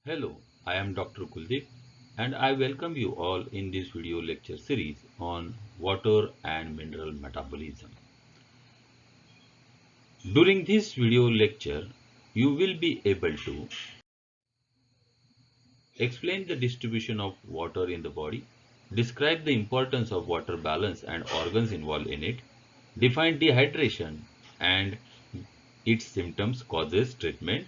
Hello, I am Dr. Kuldeep and I welcome you all in this video lecture series on water and mineral metabolism. During this video lecture, you will be able to explain the distribution of water in the body, describe the importance of water balance and organs involved in it, define dehydration and its symptoms, causes, treatment,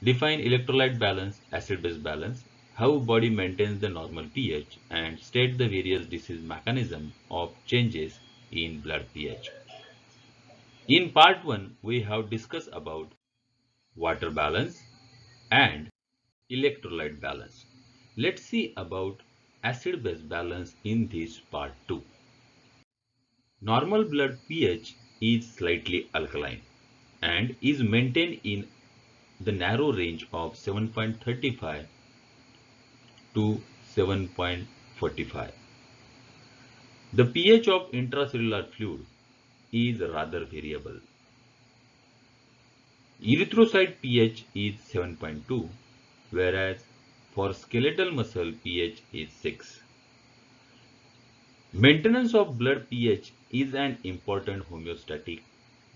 define electrolyte balance, acid-base balance, how body maintains the normal pH, and state the various disease mechanism of changes in blood pH. In part 1, we have discussed about water balance and electrolyte balance. Let's see about acid-base balance in this part 2. Normal blood pH is slightly alkaline and is maintained in the narrow range of 7.35 to 7.45. The pH of intracellular fluid is rather variable. Erythrocyte pH is 7.2, whereas for skeletal muscle pH is 6. Maintenance of blood pH is an important homeostatic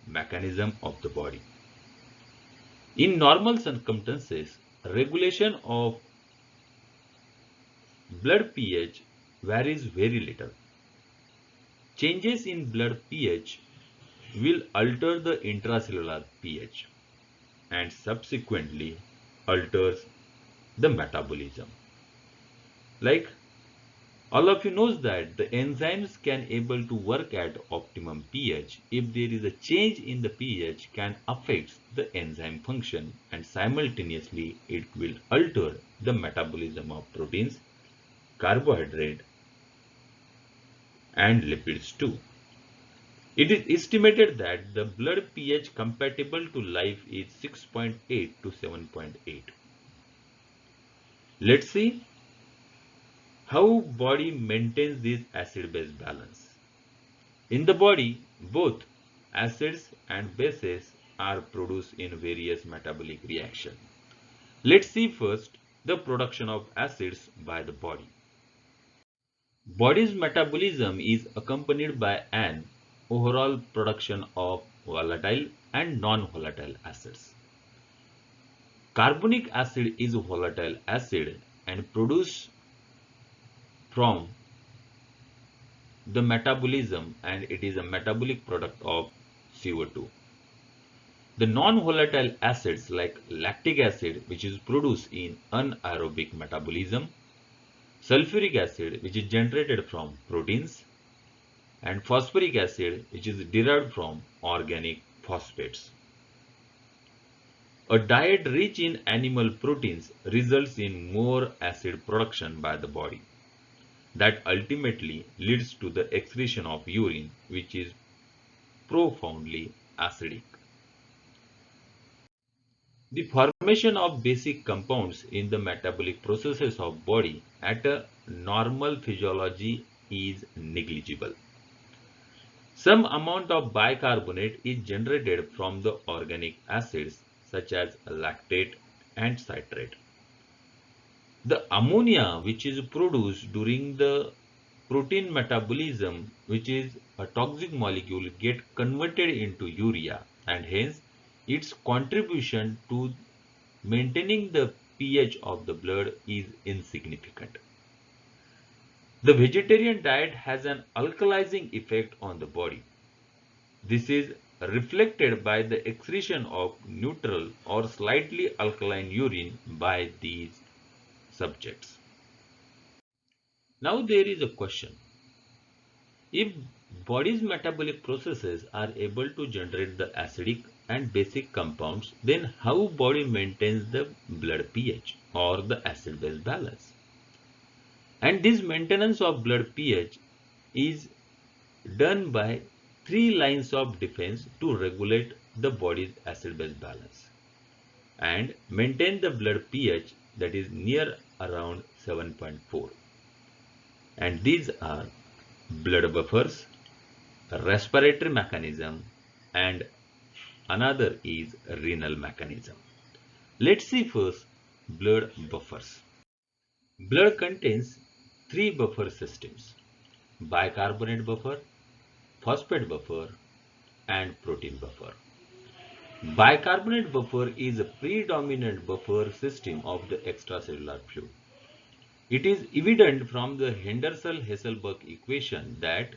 mechanism of the body. In normal circumstances, regulation of blood pH varies very little. Changes in blood pH will alter the intracellular pH and subsequently alters the metabolism. Like all of you knows that the enzymes can able to work at optimum pH. If there is a change in the pH can affect the enzyme function and simultaneously it will alter the metabolism of proteins, carbohydrate and lipids too. It is estimated that the blood pH compatible to life is 6.8 to 7.8. Let's see how body maintains this acid-base balance. In the body, both acids and bases are produced in various metabolic reactions. Let's see first the production of acids by the body. Body's metabolism is accompanied by an overall production of volatile and non-volatile acids. Carbonic acid is a volatile acid and produced from the metabolism and it is a metabolic product of CO2. The non-volatile acids like lactic acid which is produced in anaerobic metabolism, sulfuric acid which is generated from proteins, and phosphoric acid which is derived from organic phosphates. A diet rich in animal proteins results in more acid production by the body. That ultimately leads to the excretion of urine which is profoundly acidic. The formation of basic compounds in the metabolic processes of body at a normal physiology is negligible. Some amount of bicarbonate is generated from the organic acids such as lactate and citrate. The ammonia which is produced during the protein metabolism, which is a toxic molecule, get converted into urea and hence its contribution to maintaining the pH of the blood is insignificant. The vegetarian diet has an alkalizing effect on the body. This is reflected by the excretion of neutral or slightly alkaline urine by these subjects. Now there is a question. If body's metabolic processes are able to generate the acidic and basic compounds, then how body maintains the blood pH or the acid-base balance? And this maintenance of blood pH is done by three lines of defense to regulate the body's acid-base balance and maintain the blood pH that is near around 7.4. And these are blood buffers, respiratory mechanism, and another is renal mechanism. Let's see first blood buffers. Blood contains three buffer systems: bicarbonate buffer, phosphate buffer, and protein buffer. Bicarbonate buffer is a predominant buffer system of the extracellular fluid. It is evident from the Henderson-Hasselbalch equation that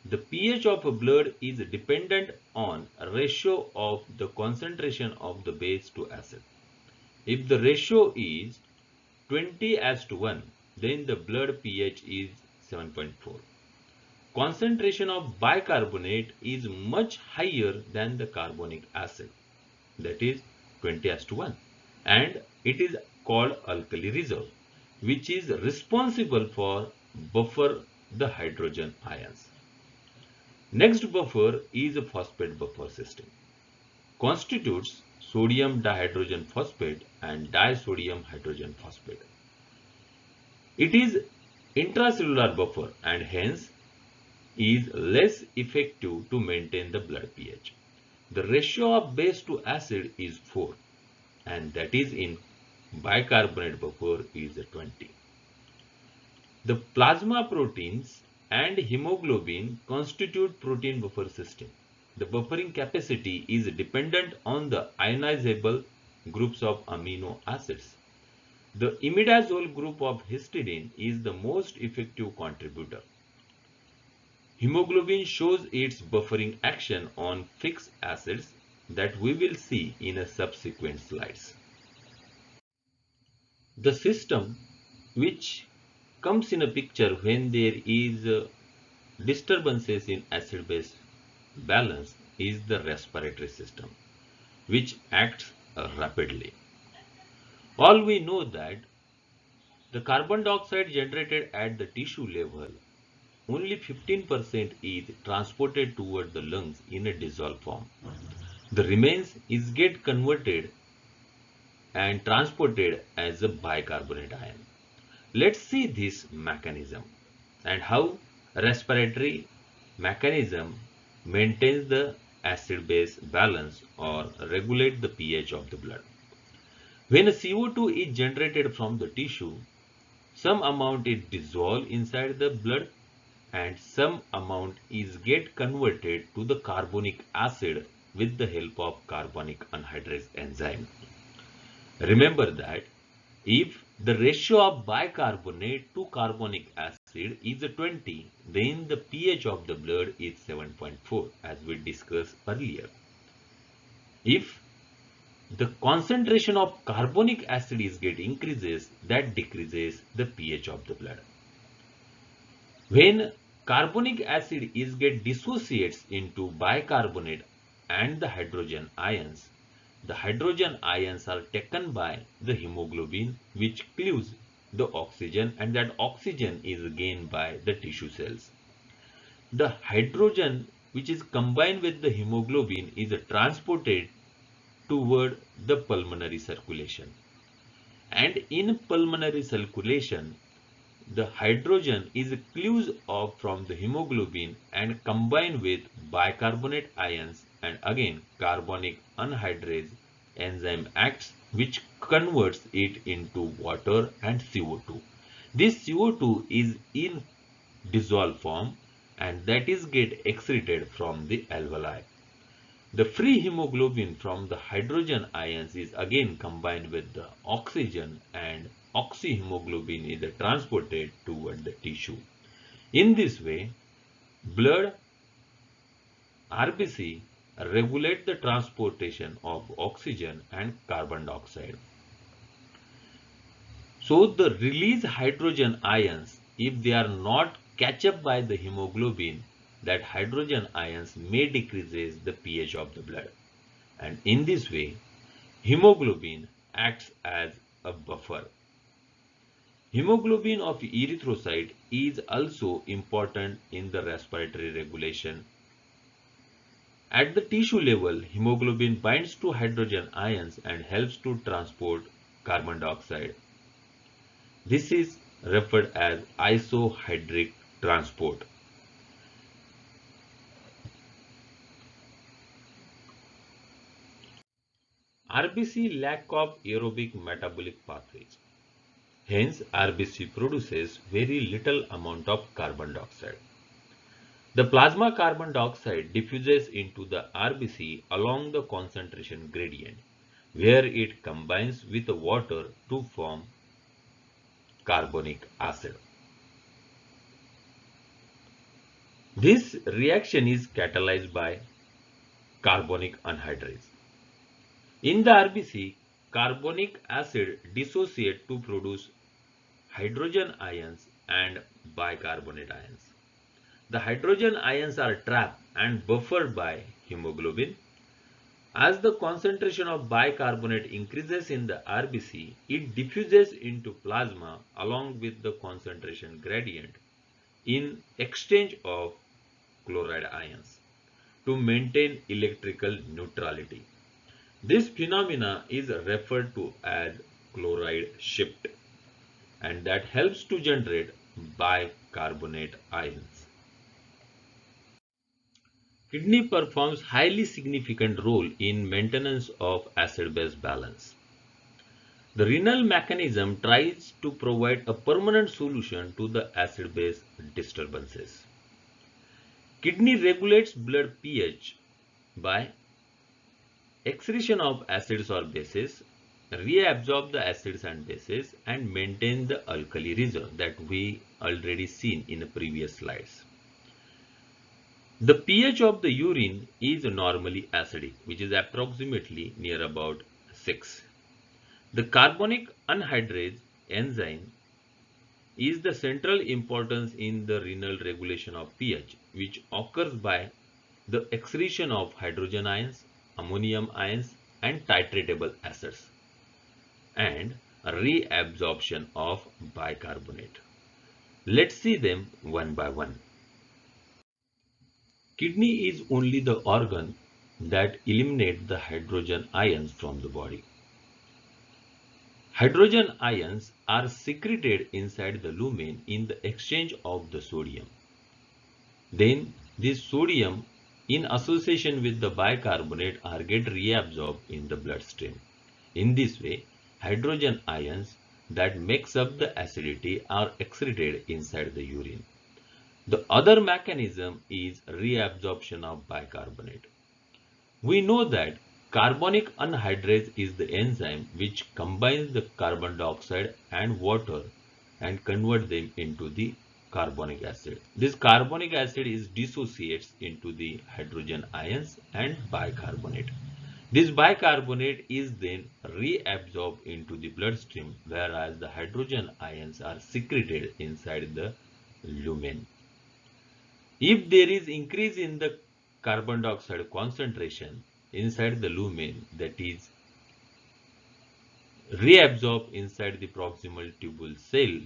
the pH of a blood is dependent on a ratio of the concentration of the base to acid. If the ratio is 20:1, then the blood pH is 7.4. Concentration of bicarbonate is much higher than the carbonic acid, that is 20:1, and it is called alkali reserve, which is responsible for buffer the hydrogen ions. Next buffer is a phosphate buffer system. Constitutes sodium dihydrogen phosphate and disodium hydrogen phosphate. It is intracellular buffer and hence is less effective to maintain the blood pH. The ratio of base to acid is 4, and that is in bicarbonate buffer is 20. The plasma proteins and hemoglobin constitute protein buffer system. The buffering capacity is dependent on the ionizable groups of amino acids. The imidazole group of histidine is the most effective contributor. Hemoglobin shows its buffering action on fixed acids that we will see in a subsequent slides. The system which comes in a picture when there is disturbances in acid-base balance is the respiratory system, which acts rapidly. All we know that the carbon dioxide generated at the tissue level, only 15% is transported toward the lungs in a dissolved form. The remains is get converted and transported as a bicarbonate ion. Let's see this mechanism and how respiratory mechanism maintains the acid-base balance or regulate the pH of the blood. When a CO2 is generated from the tissue, some amount is dissolved inside the blood and some amount is get converted to the carbonic acid with the help of carbonic anhydrase enzyme. Remember that if the ratio of bicarbonate to carbonic acid is 20, then the pH of the blood is 7.4 as we discussed earlier. If the concentration of carbonic acid is get increases, that decreases the pH of the blood. When carbonic acid is get dissociates into bicarbonate and the hydrogen ions, the hydrogen ions are taken by the hemoglobin which cleaves the oxygen, and that oxygen is gained by the tissue cells. The hydrogen which is combined with the hemoglobin is transported toward the pulmonary circulation, and in pulmonary circulation the hydrogen is cleaves off from the hemoglobin and combined with bicarbonate ions, and again carbonic anhydrase enzyme acts which converts it into water and CO2. This CO2 is in dissolved form and that is get excreted from the alveoli. The free hemoglobin from the hydrogen ions is again combined with the oxygen and oxyhemoglobin is transported toward the tissue. In this way, blood RBC regulate the transportation of oxygen and carbon dioxide. So the released hydrogen ions, if they are not catch up by the hemoglobin, that hydrogen ions may decreases the pH of the blood. And in this way, hemoglobin acts as a buffer. Hemoglobin of erythrocyte is also important in the respiratory regulation. At the tissue level, hemoglobin binds to hydrogen ions and helps to transport carbon dioxide. This is referred as isohydric transport. RBC lack of aerobic metabolic pathways. Hence, RBC produces very little amount of carbon dioxide. The plasma carbon dioxide diffuses into the RBC along the concentration gradient, where it combines with water to form carbonic acid. This reaction is catalyzed by carbonic anhydrase. In the RBC, carbonic acid dissociates to produce hydrogen ions and bicarbonate ions. The hydrogen ions are trapped and buffered by hemoglobin. As the concentration of bicarbonate increases in the RBC, it diffuses into plasma along with the concentration gradient in exchange of chloride ions to maintain electrical neutrality. This phenomena is referred to as chloride shift, and that helps to generate bicarbonate ions. Kidney performs highly significant role in maintenance of acid-base balance. The renal mechanism tries to provide a permanent solution to the acid-base disturbances. Kidney regulates blood pH by excretion of acids or bases, reabsorb the acids and bases, and maintain the alkali reserve that we already seen in the previous slides. The pH of the urine is normally acidic, which is approximately near about 6. The carbonic anhydrase enzyme is the central importance in the renal regulation of pH, which occurs by the excretion of hydrogen ions, ammonium ions, and titratable acids, and reabsorption of bicarbonate. Let's see them one by one. Kidney is only the organ that eliminates the hydrogen ions from the body. Hydrogen ions are secreted inside the lumen in the exchange of the sodium. Then this sodium in association with the bicarbonate are get reabsorbed in the bloodstream. In this way, hydrogen ions that makes up the acidity are excreted inside the urine. The other mechanism is reabsorption of bicarbonate. We know that carbonic anhydrase is the enzyme which combines the carbon dioxide and water and convert them into the carbonic acid. This carbonic acid is dissociates into the hydrogen ions and bicarbonate. This bicarbonate is then reabsorbed into the bloodstream, whereas the hydrogen ions are secreted inside the lumen. If there is increase in the carbon dioxide concentration inside the lumen, that is reabsorbed inside the proximal tubule cell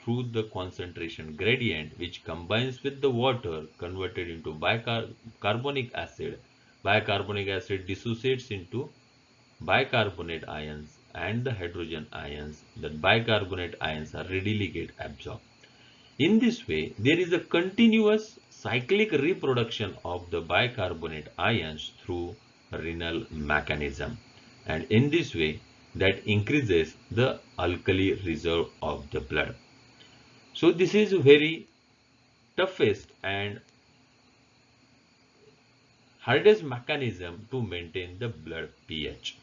through the concentration gradient, which combines with the water converted into bicarbonic acid. Bicarbonic acid dissociates into bicarbonate ions and the hydrogen ions. The bicarbonate ions are readily get absorbed. In this way, there is a continuous cyclic reproduction of the bicarbonate ions through renal mechanism, and in this way that increases the alkali reserve of the blood. So this is very toughest and hardest mechanism to maintain the blood pH.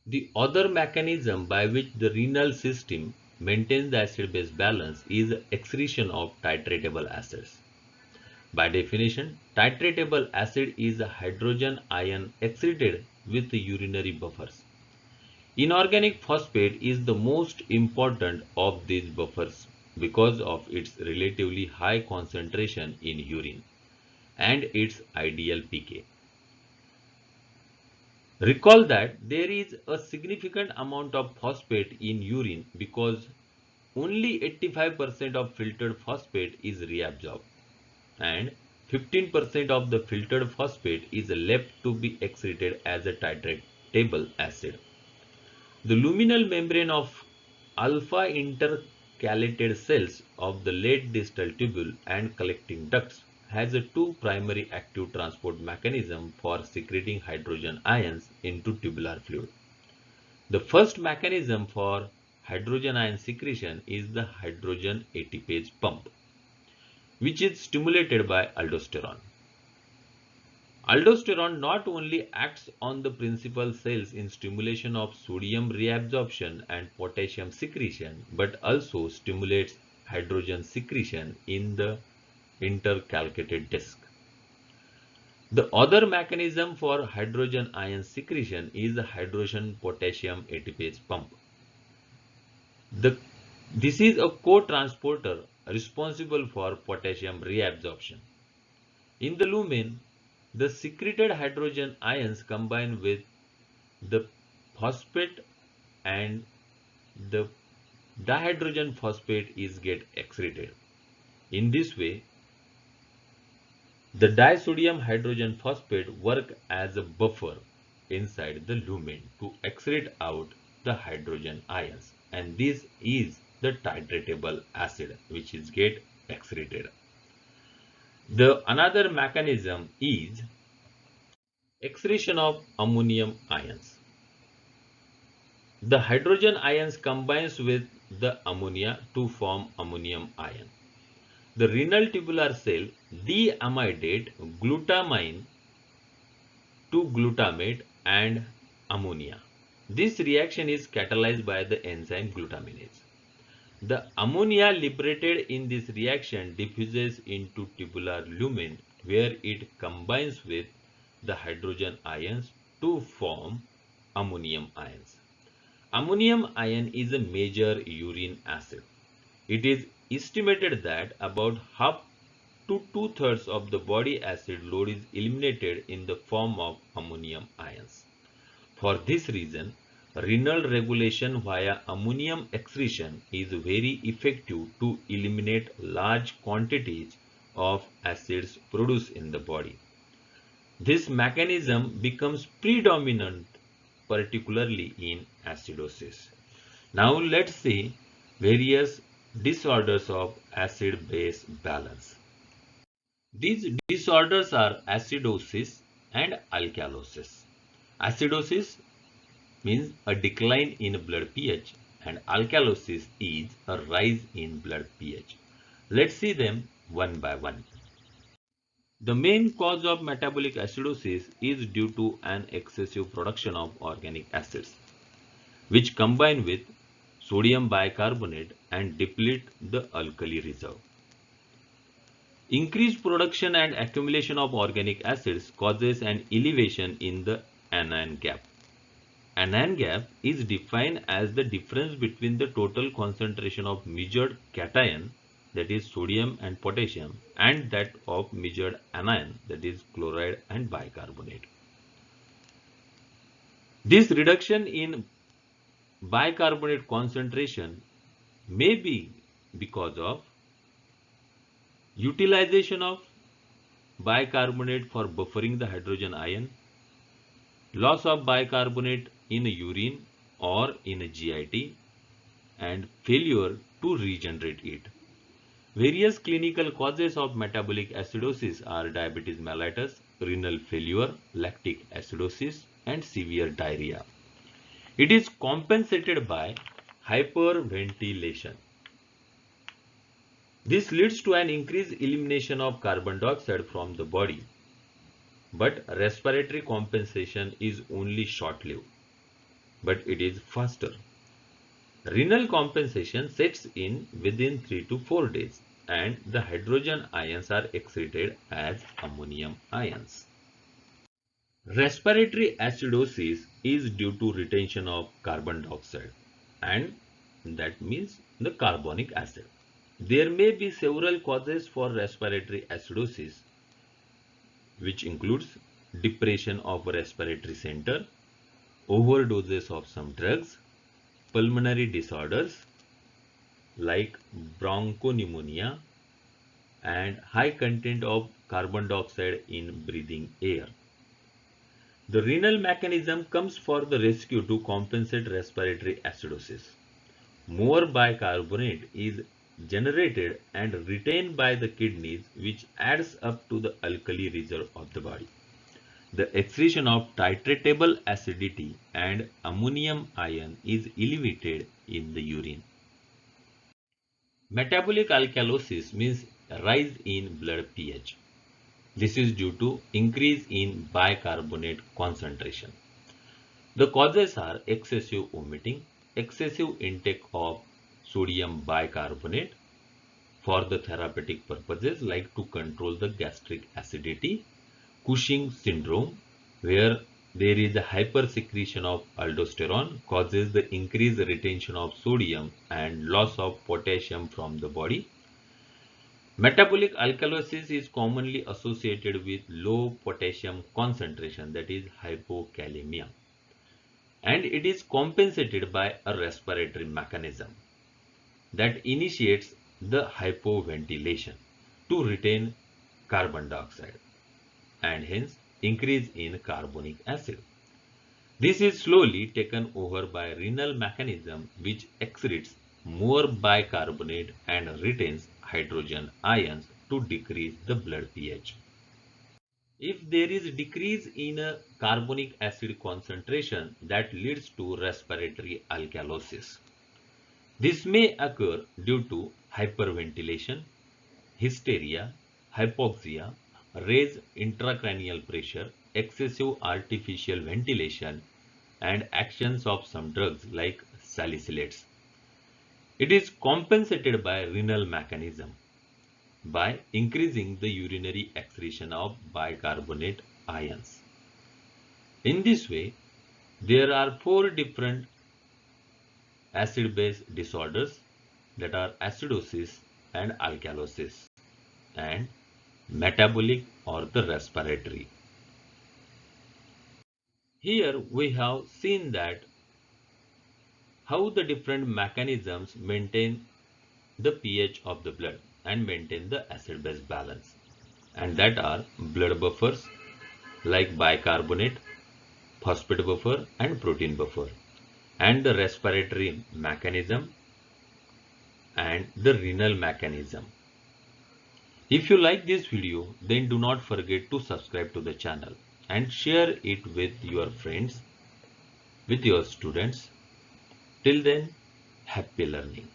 The other mechanism by which the renal system maintains the acid-base balance is excretion of titratable acids. By definition, titratable acid is a hydrogen ion excreted with the urinary buffers. Inorganic phosphate is the most important of these buffers because of its relatively high concentration in urine and its ideal pK. Recall that there is a significant amount of phosphate in urine because only 85% of filtered phosphate is reabsorbed and 15% of the filtered phosphate is left to be excreted as a titratable acid. The luminal membrane of alpha intercalated cells of the late distal tubule and collecting ducts has two primary active transport mechanisms for secreting hydrogen ions into tubular fluid. The first mechanism for hydrogen ion secretion is the hydrogen ATPase pump, which is stimulated by aldosterone. Aldosterone not only acts on the principal cells in stimulation of sodium reabsorption and potassium secretion, but also stimulates hydrogen secretion in the intercalated disc. The other mechanism for hydrogen ion secretion is the hydrogen potassium ATPase pump. This is a co-transporter responsible for potassium reabsorption. In the lumen, the secreted hydrogen ions combine with the phosphate and the dihydrogen phosphate is get excreted. In this way, the disodium hydrogen phosphate work as a buffer inside the lumen to excrete out the hydrogen ions, and this is the titratable acid which is get excreted. The another mechanism is excretion of ammonium ions. The hydrogen ions combines with the ammonia to form ammonium ion. The renal tubular cell deamidate glutamine to glutamate and ammonia. This reaction is catalyzed by the enzyme glutaminase. The ammonia liberated in this reaction diffuses into tubular lumen where it combines with the hydrogen ions to form ammonium ions. Ammonium ion is a major urine acid. It is estimated that about half to two-thirds of the body acid load is eliminated in the form of ammonium ions. For this reason, renal regulation via ammonium excretion is very effective to eliminate large quantities of acids produced in the body. This mechanism becomes predominant particularly in acidosis. Now let's see various disorders of acid-base balance. These disorders are acidosis and alkalosis. Acidosis means a decline in blood pH and alkalosis is a rise in blood pH. Let's see them one by one. The main cause of metabolic acidosis is due to an excessive production of organic acids, which combine with sodium bicarbonate and deplete the alkali reserve. Increased production and accumulation of organic acids causes an elevation in the anion gap. Anion gap is defined as the difference between the total concentration of measured cation, that is sodium and potassium, and that of measured anion, that is chloride and bicarbonate. This reduction in bicarbonate concentration may be because of utilization of bicarbonate for buffering the hydrogen ion, loss of bicarbonate in urine or in a GIT, and failure to regenerate it. Various clinical causes of metabolic acidosis are diabetes mellitus, renal failure, lactic acidosis, and severe diarrhea. It is compensated by hyperventilation. This leads to an increased elimination of carbon dioxide from the body, but respiratory compensation is only short-lived, but it is faster. Renal compensation sets in within 3 to 4 days and the hydrogen ions are excreted as ammonium ions. Respiratory acidosis is due to retention of carbon dioxide, and that means the carbonic acid. There may be several causes for respiratory acidosis, which includes depression of respiratory center, overdoses of some drugs, pulmonary disorders like bronchopneumonia, and high content of carbon dioxide in breathing air. The renal mechanism comes for the rescue to compensate respiratory acidosis. More bicarbonate is generated and retained by the kidneys, which adds up to the alkali reserve of the body. The excretion of titratable acidity and ammonium ion is elevated in the urine. Metabolic alkalosis means rise in blood pH. This is due to increase in bicarbonate concentration. The causes are excessive vomiting, excessive intake of sodium bicarbonate for the therapeutic purposes like to control the gastric acidity, Cushing syndrome, where there is a hypersecretion of aldosterone, causes the increased retention of sodium and loss of potassium from the body. Metabolic alkalosis is commonly associated with low potassium concentration, that is hypokalemia, and it is compensated by a respiratory mechanism that initiates the hypoventilation to retain carbon dioxide and hence increase in carbonic acid. This is slowly taken over by renal mechanism which excretes more bicarbonate and retains hydrogen ions to decrease the blood pH. If there is decrease in a carbonic acid concentration, that leads to respiratory alkalosis. This may occur due to hyperventilation, hysteria, hypoxia, raised intracranial pressure, excessive artificial ventilation, and actions of some drugs like salicylates. It is compensated by renal mechanism by increasing the urinary excretion of bicarbonate ions. In this way, there are four different acid-base disorders, that are acidosis and alkalosis and metabolic or the respiratory. Here we have seen that how the different mechanisms maintain the pH of the blood and maintain the acid-base balance, and that are blood buffers like bicarbonate, phosphate buffer and protein buffer, and the respiratory mechanism and the renal mechanism. If you like this video, then do not forget to subscribe to the channel and share it with your friends, with your students. Till then, happy learning.